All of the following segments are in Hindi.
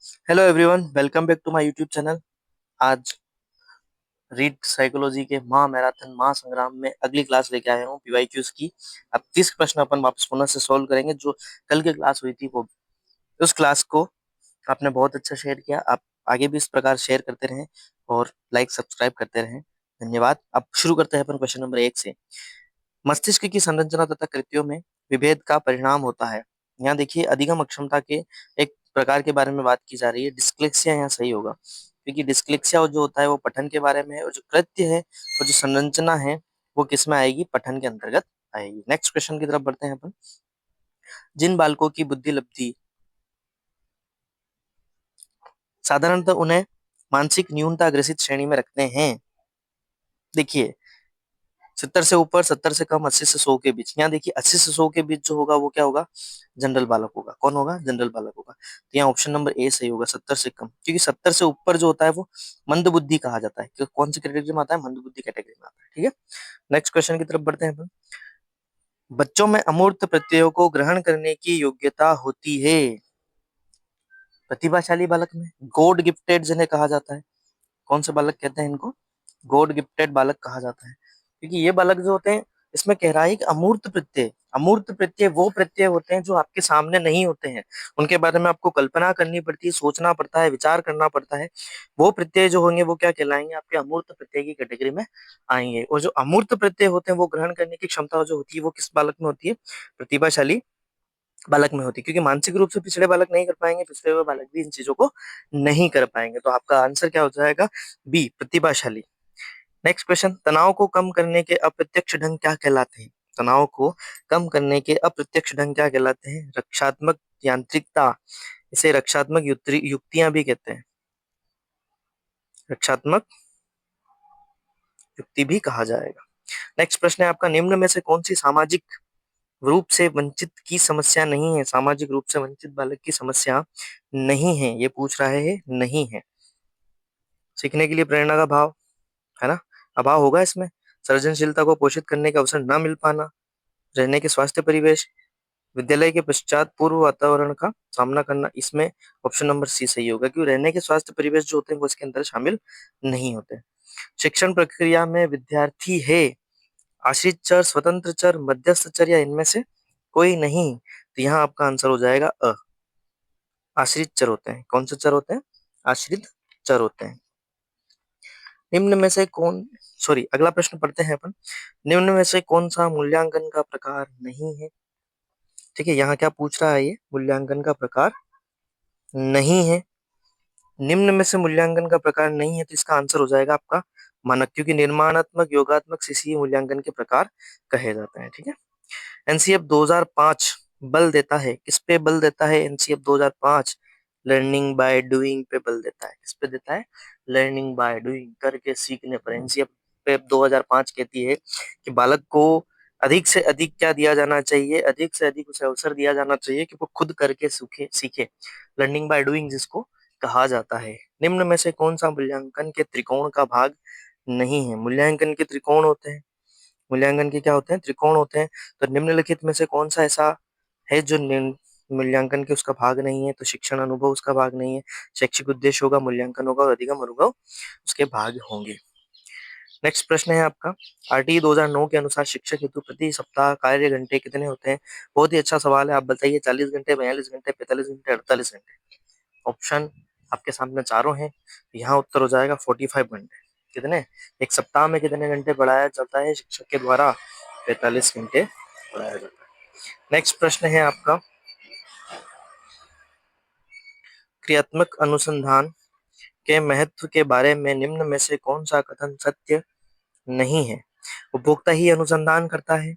Hello everyone, welcome back to my YouTube channel. आज रीड साइकोलॉजी के महामैराथन महासंग्राम में अगली क्लास लेके आया हूँ पीवाईक्यूज की। अब 30 प्रश्न अपन वापस पुनः से सॉल्व करेंगे। जो कल की क्लास हुई थी वो उस क्लास को आपने बहुत अच्छा शेयर किया। आप आगे भी इस प्रकार शेयर करते रहें और लाइक सब्सक्राइब करते रहें। धन्यवाद। अब शुरू करते हैं अपन क्वेश्चन नंबर 1 से। मस्तिष्क की संरचना तथा कृत्यों में विभेद का परिणाम होता है। यहाँ देखिए, अधिगम अक्षमता के एक प्रकार के बारे में बात की जा रही है। डिस्लेक्सिया यहाँ सही होगा, क्योंकि डिस्लेक्सिया जो होता है वो पठन के बारे में है, और जो कृत्य है और जो संरचना है वो किस में आएगी? पठन के अंतर्गत आएगी। नेक्स्ट क्वेश्चन की तरफ बढ़ते हैं अपन। जिन बालकों की बुद्धि लब्धि साधारणतः उन्हें मानसिक न्यूनता ग्रसित श्रेणी में रखते हैं। देखिए, 70 से ऊपर, 70 से कम, 80 से 100 के बीच। यहाँ देखिए, 80 से 100 के बीच जो होगा वो क्या होगा? जनरल बालक होगा। कौन होगा? जनरल बालक होगा। तो यहाँ ऑप्शन नंबर ए सही होगा, 70 से कम, क्योंकि 70 से ऊपर जो होता है वो मंद बुद्धि कहा जाता है। क्योंकि कौन सी कैटेगरी में आता है? मंद बुद्धि कैटेगरी में आता है। ठीक है, नेक्स्ट क्वेश्चन की तरफ बढ़ते हैं अपन। बच्चों में अमूर्त प्रत्ययों को ग्रहण करने की योग्यता होती है प्रतिभाशाली बालक में। गॉड गिफ्टेड जिन्हें कहा जाता है, कौन से बालक कहते हैं इनको? गॉड गिफ्टेड बालक कहा जाता है, क्योंकि ये बालक जो होते हैं, इसमें कह रहा है कि अमूर्त प्रत्यय। अमूर्त प्रत्यय वो प्रत्यय होते हैं जो आपके सामने नहीं होते हैं, उनके बारे में आपको कल्पना करनी पड़ती है, सोचना पड़ता है, विचार करना पड़ता है। वो प्रत्यय जो होंगे वो क्या कहलाएंगे? आपके अमूर्त प्रत्यय की कैटेगरी में आएंगे। और जो अमूर्त प्रत्यय होते हैं वो ग्रहण करने की क्षमता जो होती है वो किस बालक में होती है? प्रतिभाशाली बालक में होती है, क्योंकि मानसिक रूप से पिछड़े बालक नहीं कर पाएंगे, पिछड़े हुए बालक भी इन चीजों को नहीं कर पाएंगे। तो आपका आंसर क्या हो जाएगा? बी, प्रतिभाशाली। Next question. तनाव को कम करने के अप्रत्यक्ष ढंग क्या कहलाते हैं? तनाव को कम करने के अप्रत्यक्ष ढंग क्या कहलाते हैं? रक्षात्मक यांत्रिकता, इसे रक्षात्मक युक्तियां भी कहते हैं। रक्षात्मक युक्ति भी कहा जाएगा। नेक्स्ट प्रश्न है आपका। निम्न में से कौन सी सामाजिक रूप से वंचित की समस्या नहीं है? सामाजिक रूप से वंचित बालक की समस्या नहीं है, ये पूछ रहा है। नहीं है। सीखने के लिए प्रेरणा का भाव, है ना, अभाव होगा इसमें। सृजनशीलता को पोषित करने का अवसर न मिल पाना, रहने के स्वास्थ्य परिवेश, विद्यालय के पश्चात पूर्व वातावरण का सामना करना, इसमें ऑप्शन नंबर सी सही होगा, क्योंकि रहने के स्वास्थ्य परिवेश जो होते हैं वो इसके अंदर शामिल नहीं होते। शिक्षण प्रक्रिया में विद्यार्थी है आश्रित चर, स्वतंत्र चर, मध्यस्थ चर, या इनमें से कोई नहीं? तो यहाँ आपका आंसर हो जाएगा अ, आश्रित चर होते हैं। कौन से चर होते हैं? आश्रित चर होते हैं। निम्न में से कौन, सॉरी, अगला प्रश्न पढ़ते हैं अपन। निम्न में से कौन सा मूल्यांकन का प्रकार नहीं है? ठीक है, यहाँ क्या पूछ रहा है? ये मूल्यांकन का प्रकार नहीं है। निम्न में से मूल्यांकन का प्रकार नहीं है, तो इसका आंसर हो जाएगा आपका मानक, क्योंकि निर्माणात्मक, योगात्मक, सीसीई मूल्यांकन के प्रकार कहे जाते हैं। ठीक है, एनसीएफ 2005 बल देता है, किस पे बल देता है? एनसीएफ 2005 लर्निंग बाय डूइंग पे बल देता है। किस पे देता है? लर्निंग बाय डूइंग, करके सीखने पर। एनसीएफ पे 2005 कहती है कि बालक को अधिक से अधिक क्या दिया जाना चाहिए? अधिक से अधिक उसे अवसर दिया जाना चाहिए कि वो खुद करके सीखे। लर्निंग बाय डूइंग जिसको कहा जाता है। निम्न में से कौन सा मूल्यांकन के त्रिकोण का भाग नहीं है? मूल्यांकन के त्रिकोण होते हैं, मूल्यांकन के क्या होते हैं? त्रिकोण होते हैं। तो निम्नलिखित में से कौन सा ऐसा है जो मूल्यांकन के उसका भाग नहीं है? तो शिक्षण अनुभव उसका भाग नहीं है, शैक्षिक उद्देश्य होगा, मूल्यांकन होगा, और अधिगम अनुभव उसके भाग होंगे। नेक्स्ट प्रश्न है आपका। आरटी 2009 के अनुसार शिक्षक हेतु प्रति सप्ताह कार्य घंटे कितने होते हैं? बहुत ही अच्छा सवाल है। आप बताइए, 40 घंटे, 42 घंटे, 45 घंटे, 48 घंटे? ऑप्शन आपके सामने चारों हैं। यहाँ उत्तर हो जाएगा 45 घंटे। कितने? एक सप्ताह में कितने घंटे पढ़ाया जाता है शिक्षक के द्वारा? 45 घंटे पढ़ाया जाता है। नेक्स्ट प्रश्न है आपका। क्रियात्मक अनुसंधान के महत्व के बारे में निम्न में से कौन सा कथन सत्य नहीं है? उपभोक्ता ही अनुसंधान करता है,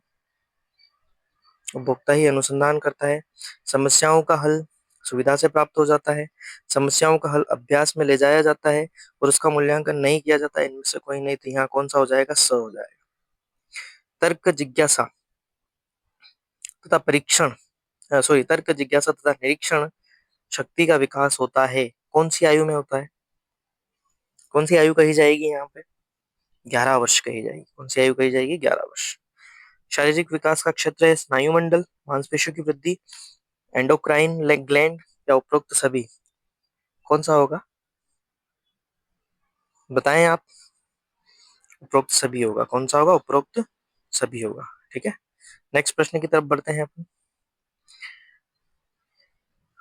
उपभोक्ता ही अनुसंधान करता है। समस्याओं का हल सुविधा से प्राप्त हो जाता है। समस्याओं का हल अभ्यास में ले जाया जाता है और उसका मूल्यांकन नहीं किया जाता। इनमें से कोई नहीं, तो यहाँ कौन सा हो जाएगा? स हो जाएगा। तर्क जिज्ञासा तथा परीक्षण, सॉरी, तर्क जिज्ञासा तथा निरीक्षण शक्ति का विकास होता है। कौन सी आयु में होता है? कौन सी आयु कही जाएगी यहाँ पे? 11 वर्ष कही जाएगी। कौन सी आयु कही जाएगी? 11 वर्ष। शारीरिक विकास का क्षेत्र है स्नायु मंडल, मांसपेशियों की वृद्धि, एंडोक्राइन ग्लैंड, या उपरोक्त सभी? कौन सा होगा? बताएं आप। उपरोक्त सभी होगा। कौन सा होगा? उपरोक्त सभी होगा। ठीक है, नेक्स्ट प्रश्न की तरफ बढ़ते हैं अपन।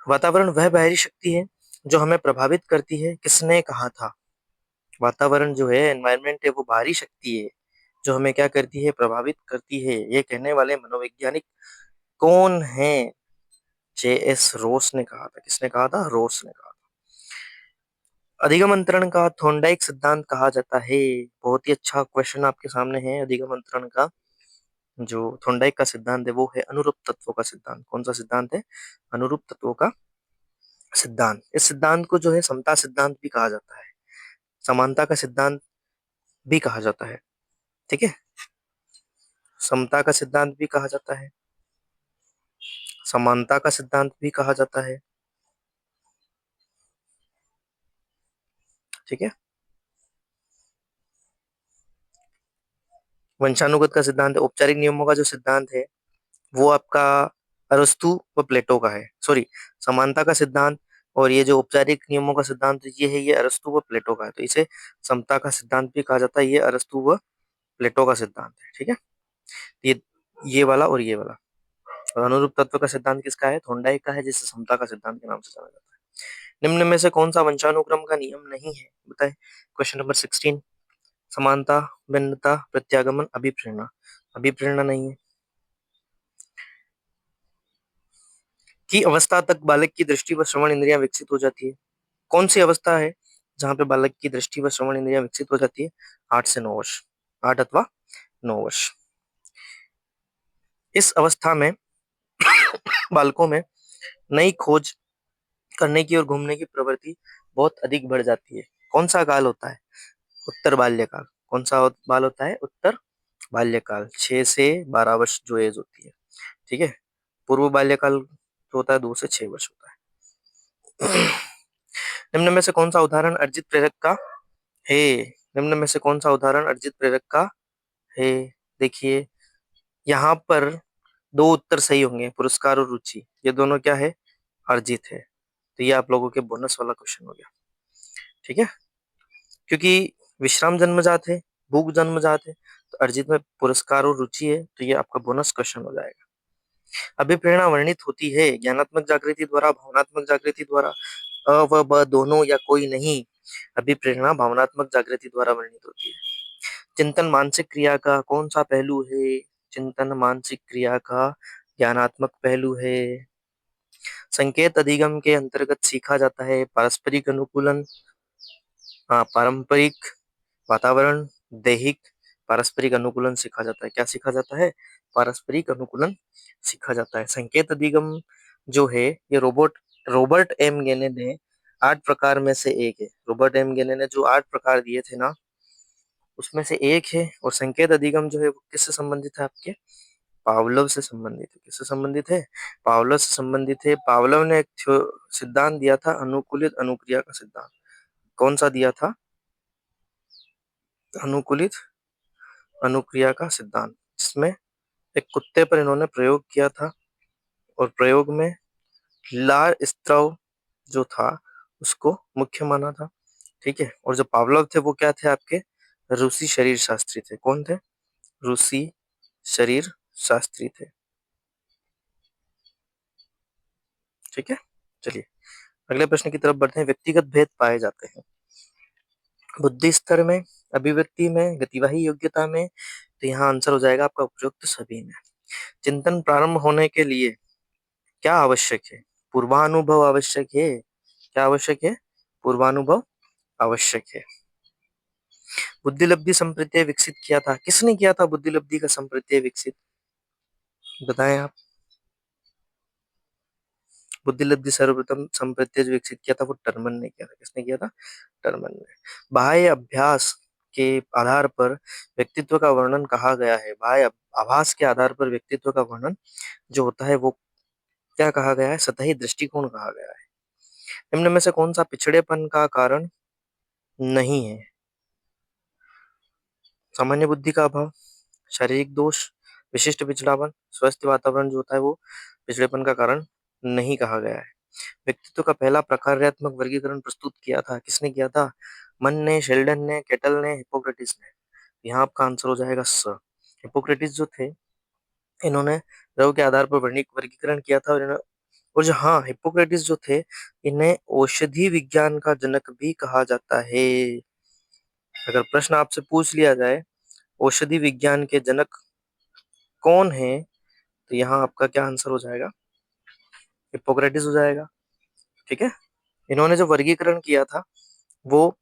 वातावरण वह बाहरी शक्ति है जो हमें प्रभावित करती है, किसने कहा था? वातावरण जो है, एनवायरनमेंट है, वो बाहरी शक्ति है जो हमें क्या करती है? प्रभावित करती है। ये कहने वाले मनोवैज्ञानिक कौन है? J.S. रोस ने कहा था। किसने कहा था? रोस ने कहा। अधिगम अंतरण का थॉर्नडाइक सिद्धांत कहा जाता है। बहुत ही अच्छा क्वेश्चन आपके सामने है। अधिगम अंतरण का जो थॉर्नडाइक का सिद्धांत है वो है अनुरूप तत्वों का सिद्धांत। कौन सा सिद्धांत है? अनुरूप तत्वों का सिद्धांत। इस सिद्धांत को जो है समता सिद्धांत भी कहा जाता है, समानता का सिद्धांत भी कहा जाता है। ठीक है, समता का सिद्धांत भी कहा जाता है, समानता का सिद्धांत भी कहा जाता है। ठीक है, वंशानुगत का सिद्धांत है। औपचारिक नियमों का जो सिद्धांत है वो आपका अरस्तु व प्लेटो का है। सॉरी, समानता का सिद्धांत और ये जो औपचारिक नियमों का सिद्धांत ये है, ये अरस्तु व प्लेटो का है। तो इसे समता का सिद्धांत भी कहा जाता है। ये अरस्तु व प्लेटो का सिद्धांत है। ठीक है, ये वाला और ये वाला। और अनुरूप तत्व का सिद्धांत किसका है? थॉर्नडाइक का है, जिसे समता का सिद्धांत के नाम से जाना जाता है। निम्न में से कौन सा वंशानुक्रम का नियम नहीं है? बताए। Question number 16। समानता, भिन्नता, प्रत्यागमन, अभिप्रेरणा। अभिप्रेरणा नहीं है। की अवस्था तक बालक की दृष्टि व श्रवण इंद्रियां विकसित हो जाती है? कौन सी अवस्था है जहां पे बालक की दृष्टि व श्रवण इंद्रियां विकसित हो जाती है? 8 से 9 वर्ष। 8 अथवा 9 वर्ष। इस अवस्था में बालकों में नई खोज करने की और घूमने की प्रवृत्ति बहुत अधिक बढ़ जाती है। कौन सा काल होता है? उत्तर बाल्यकाल। कौन सा बाल होता है? उत्तर बाल्यकाल। 6 से 12 वर्ष जो एज होती है। ठीक है, पूर्व बाल्यकाल जो होता है 2 से 6 वर्ष होता है। निम्न में से कौन सा उदाहरण अर्जित प्रेरक का है? निम्न में से कौन सा उदाहरण अर्जित प्रेरक का है? देखिए, यहाँ पर दो उत्तर सही होंगे, पुरस्कार और रुचि। ये दोनों क्या है? अर्जित है। तो ये आप लोगों के बोनस वाला क्वेश्चन हो गया। ठीक है, क्योंकि विश्राम जन्मजात है, भूख जन्मजात है, तो अर्जित में पुरस्कार और रुचि है, तो ये आपका बोनस क्वेश्चन हो जाएगा। अभिप्रेरणा वर्णित होती है ज्ञानात्मक जागृति द्वारा, भावनात्मक जागृति द्वारा, अ व ब दोनों या कोई नहीं। अभिप्रेरणा भावनात्मक जागृति द्वारा वर्णित होती है। चिंतन मानसिक क्रिया का कौन सा पहलू है? चिंतन मानसिक क्रिया का ज्ञानात्मक पहलू है। संकेत अधिगम के अंतर्गत सीखा जाता है पारस्परिक अनुकूलन, हाँ, पारंपरिक, वातावरण, दैहिक। पारस्परिक अनुकूलन सीखा जाता है। क्या सीखा जाता है? पारस्परिक अनुकूलन सीखा जाता है। संकेत अधिगम जो है ये रॉबर्ट एम गेने ने 8 प्रकार में से एक है। रॉबर्ट एम गेने ने जो 8 प्रकार दिए थे ना, उसमें से एक है। और संकेत अधिगम जो है वो किससे संबंधित है? आपके पावलोव से संबंधित है। किससे संबंधित है? पावलोव से संबंधित है। पावलोव ने एक सिद्धांत दिया था, अनुकूलित अनुक्रिया का सिद्धांत। कौन सा दिया था? अनुकूलित अनुक्रिया का सिद्धांत, जिसमें एक कुत्ते पर इन्होंने प्रयोग किया था और प्रयोग में लार स्त्राव जो था उसको मुख्य माना था। ठीक है, और जो पावलोव थे वो क्या थे? आपके रूसी शरीर शास्त्री थे। कौन थे? रूसी शरीर शास्त्री थे। ठीक है, चलिए अगले प्रश्न की तरफ बढ़ते हैं। व्यक्तिगत भेद पाए जाते हैं बुद्धि स्तर में, अभिव्यक्ति में, गतिवाही योग्यता में। तो यहाँ आंसर हो जाएगा आपका उपयुक्त सभी में। चिंतन प्रारंभ होने के लिए क्या आवश्यक है? पूर्वानुभव आवश्यक है। क्या आवश्यक है? पूर्वानुभव आवश्यक है। बुद्धिलब्धि संप्रत्यय विकसित किया था। किसने किया था बुद्धिलब्धि का संप्रत्यय विकसित? बताएं आप। बुद्धिलब्धि सर्वप्रथम संप्रत्यय जो विकसित किया था वो टर्मन ने किया था। किसने किया था? टर्मन ने। बाह्य अभ्यास के आधार पर व्यक्तित्व का वर्णन कहा गया है। बाह्य आभास के आधार पर व्यक्तित्व का वर्णन जो होता है वो क्या कहा गया है? सतही दृष्टिकोण कहा गया है। निम्न में से कौन सा पिछड़ेपन का कारण नहीं है? सामान्य बुद्धि का अभाव, शारीरिक दोष, विशिष्ट पिछड़ापन, स्वस्थ वातावरण जो होता है वो पिछड़ेपन का कारण नहीं कहा गया है। व्यक्तित्व का पहला प्रकार्यात्मक वर्गीकरण प्रस्तुत किया था? किसने किया था? मन ने, शेल्डन ने, केटल ने, हिप्पोक्रेटिस ने? यहाँ आपका आंसर हो जाएगा स। हिप्पोक्रेटिस जो थे, इन्होंने द्रव के आधार पर वर्गीकरण किया था, और जो हाँ, हिप्पोक्रेटिस जो थे, इन्हें औषधि विज्ञान का जनक भी कहा जाता है। अगर प्रश्न आपसे पूछ लिया जाए औषधि विज्ञान के जनक कौन है, तो यहाँ आपका क्या आंसर हो जाएगा? हिप्पोक्रेटिस हो जाएगा। ठीक है। इन्होंने जो वर्गीकरण किया था वो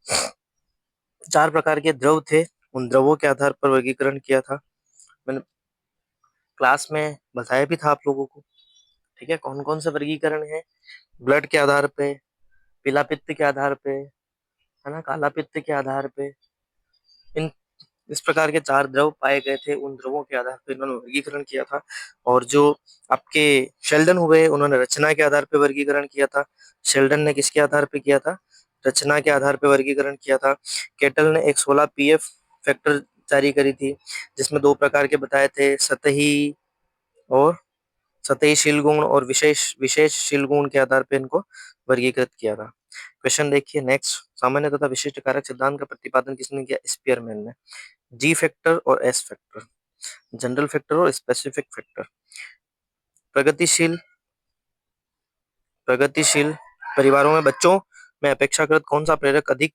4 प्रकार के द्रव थे, उन द्रवों के आधार पर वर्गीकरण किया था। मैंने क्लास में बताया भी था आप लोगों को। ठीक है, कौन कौन से वर्गीकरण है? ब्लड के आधार पे, पीला पित्त के आधार पे, है ना, काला पित्त के आधार पे, इन इस प्रकार के 4 द्रव पाए गए थे, उन द्रवों के आधार पर इन्होंने वर्गीकरण किया था। और जो आपके शेल्डन हुए, उन्होंने रचना के आधार पर वर्गीकरण किया था। शेल्डन ने किसके आधार पर किया था? रचना के आधार पर वर्गीकरण किया था। केटल ने एक 16 पीएफ फैक्टर जारी करी थी, जिसमें 2 प्रकार के बताए थे, और सतही शील गुण और विशेष विशेष शील गुण के आधार पर इनको वर्गीकृत किया था। क्वेश्चन देखिए नेक्स्ट। सामान्य तथा विशिष्ट कारक सिद्धांत का प्रतिपादन किसने किया? स्पीयरमैन ने। जी फैक्टर और एस फैक्टर, जनरल फैक्टर और स्पेसिफिक फैक्टर। प्रगतिशील प्रगतिशील परिवारों में बच्चों में अपेक्षाकृत कौन सा प्रेरक अधिक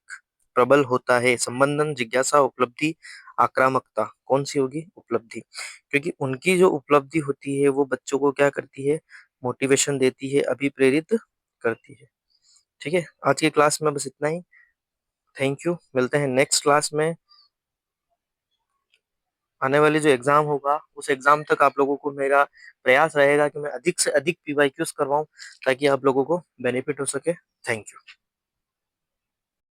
प्रबल होता है? संबंधन, जिज्ञासा, उपलब्धि, आक्रामकता? कौन सी होगी? उपलब्धि। क्योंकि उनकी जो उपलब्धि होती है वो बच्चों को क्या करती है? मोटिवेशन देती है, अभिप्रेरित करती है। ठीक है, आज की क्लास में बस इतना ही। थैंक यू, मिलते हैं नेक्स्ट क्लास में। आने वाली जो एग्जाम होगा उस एग्जाम तक आप लोगों को मेरा प्रयास रहेगा कि मैं अधिक से अधिक पीवाईक्यूज करवाऊं, ताकि आप लोगों को बेनिफिट हो सके। Thank you.